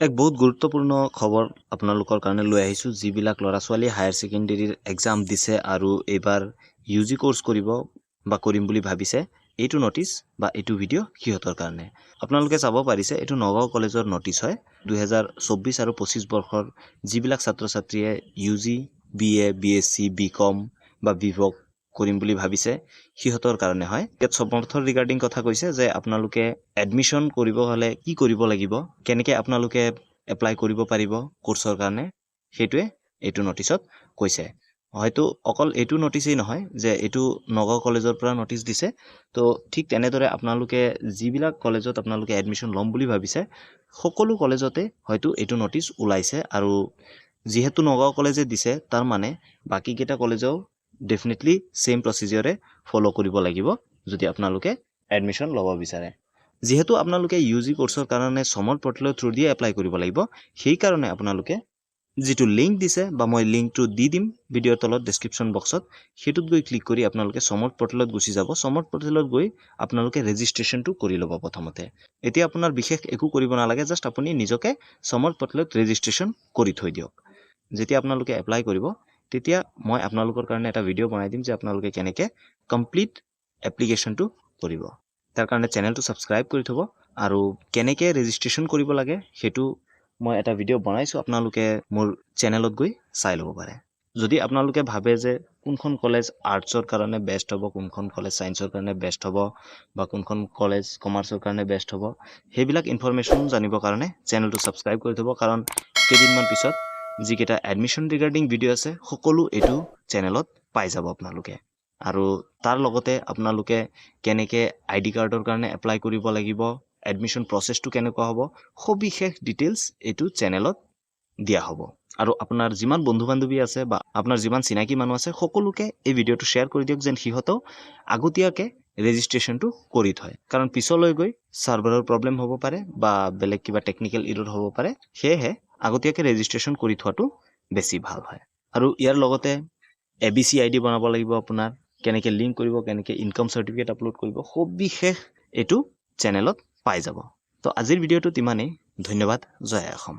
এক বহুত গুৰুত্বপূৰ্ণ খবৰ আপোনালোকৰ কাৰণে লৈ আহিছোঁ যিবিলাক ল'ৰা ছোৱালী হায়াৰ ছেকেণ্ডেৰীৰ এক্সাম দিছে আৰু এইবাৰ ইউজি কোৰ্স কৰিব বা কৰিম বুলি ভাবিছে এইটো নটিচ বা এইটো ভিডিঅ' সিহঁতৰ কাৰণে আপোনালোকে চাব পাৰিছে এইটো নগাঁও কলেজৰ নটিচ হয় 2024 আৰু 25 বৰ্ষৰ যিবিলাক ছাত্ৰ ছাত্ৰীয়ে ইউজি বিএ বিএসসি বিকম বা বিভক কৰিম বুলি ভাবিছে সিহঁতৰ কাৰণে হয় ইয়াত সমৰ্থন ৰিগাৰ্ডিং কথা কৈছে যে আপোনালোকে এডমিশন কৰিব হলে কি কৰিব লাগিব কেনেকৈ আপোনালোকে এপ্লাই কৰিব পাৰিব কোৰ্সৰ কাৰণে সেইটোৱে এইটো নটিচত কৈছে হয়তো অকল এইটো নটিচই নহয় যে এইটো নগাঁও কলেজৰ পৰা নটিচ দিছে তো ঠিক তেনেদৰে আপোনালোকে যিবিলাক কলেজত আপোনালোকে এডমিশন ল'ম বুলি ভাবিছে সকলো কলেজতে হয়তো এইটো নটিচ ওলাইছে আৰু যেহেতু নগাঁও কলেজে দিছে তাৰ মানে বাকি কেইটা কলেজেও ডেফিনেটলি সেম প্ৰসিডিউৰে ফলো কৰিব লাগিব যদি আপোনালোকে এডমিশন ল'ব বিচাৰে যেহেতু আপোনালোকে ইউজি কোৰ্সৰ কাৰণে সমল পোৰ্টেলৰ থ্ৰু দিয়ে এপ্লাই কৰিব লাগিব সেই কাৰণে আপোনালোকে যেটো লিংক দিছে বা মই লিংকটো দি দিম ভিডিঅ'ৰ তলত ডেসক্ৰিপচন বক্সত হেতুত গৈ ক্লিক কৰি আপোনালোকে সমল পোৰ্টেলত গুচি যাব সমল পোৰ্টেলত গৈ আপোনালোকে ৰেজিষ্ট্ৰেচনটো কৰি ল'ব প্ৰথমতে এতিয়া আপোনাৰ বিশেষ একো কৰিব নালাগে জাস্ট আপুনি নিজকে সমল পোৰ্টেলত ৰেজিষ্ট্ৰেচন কৰি থৈ দিয়ক যেতিয়া আপোনালোকে এপ্লাই কৰিব তেতিয়া মই আপোনালোকৰ কাৰণে এটা ভিডিঅ' বনাই দিম যে আপোনালোকে কেনেকৈ কমপ্লিট এপ্লিকেশনটো কৰিব তাৰ কাৰণে চেনেলটো সাবস্ক্ৰাইব কৰি থব আৰু কেনেকৈ ৰেজিষ্ট্ৰেচন কৰিব লাগে হেতু মই এটা ভিডিঅ' বনাইছো আপোনালোকে মোৰ চেনেলত গৈ চাই ল'ব পাৰে যদি আপোনালোকে ভাবে যে কোনখন কলেজ আৰ্টছৰ কাৰণে বেষ্ট হ'ব কোনখন কলেজ সায়েন্সৰ কাৰণে বেষ্ট হ'ব বা কোনখন কলেজ কমাৰ্চৰ কাৰণে বেষ্ট হ'ব হেবিলাক ইনফৰমেশন জানিবৰ কাৰণে চেনেলটো সাবস্ক্ৰাইব কৰি থব কাৰণ কেইদিনমান পিছত যিকেইটা এডমিশন ৰিগাৰ্ডিং ভিডিঅ' আছে সকলো এইটো চেনেলত পাই যাব আপোনালোকে আৰু তাৰ লগতে আপোনালোকে কেনেকৈ আইডি কাৰ্ডৰ কাৰণে এপ্লাই কৰিব লাগিব এডমিশন প্ৰসেসটো কেনেকুৱা হ'ব সবিশেষ ডিটেইলছ এইটো চেনেলত দিয়া হ'ব আৰু আপোনাৰ যিমান বন্ধু বান্ধৱী আছে বা আপোনাৰ যিমান চিনাকি মানুহ আছে সকলোকে এই ভিডিঅ'টো শ্বেয়াৰ কৰি দিয়ক যেন সিহঁতেও আগতীয়াকে ৰেজিষ্ট্ৰেচনটো কৰি থয় কাৰণ পিছলৈ গৈ সাৰ্ভাৰৰ প্ৰবলেম হ'ব পাৰে বা বেলেগ কিবা টেকনিক্যাল এৰৰ হ'ব পাৰে সেয়েহে আগতীয়াকে ৰেজিষ্ট্ৰেচন কৰি থোৱাটো বেছি ভাল হয় আৰু ইয়াৰ লগতে ABC ID বনাব লাগিব আপোনাৰ কেনেকৈ লিংক কৰিব কেনেকৈ ইনকাম সাৰ্টিফিকেট আপলোড কৰিব সবিশেষ এইটো চেনেলত পাই যাব তো আজিৰ ভিডিঅ'টো ইমানেই ধন্যবাদ জয় অসম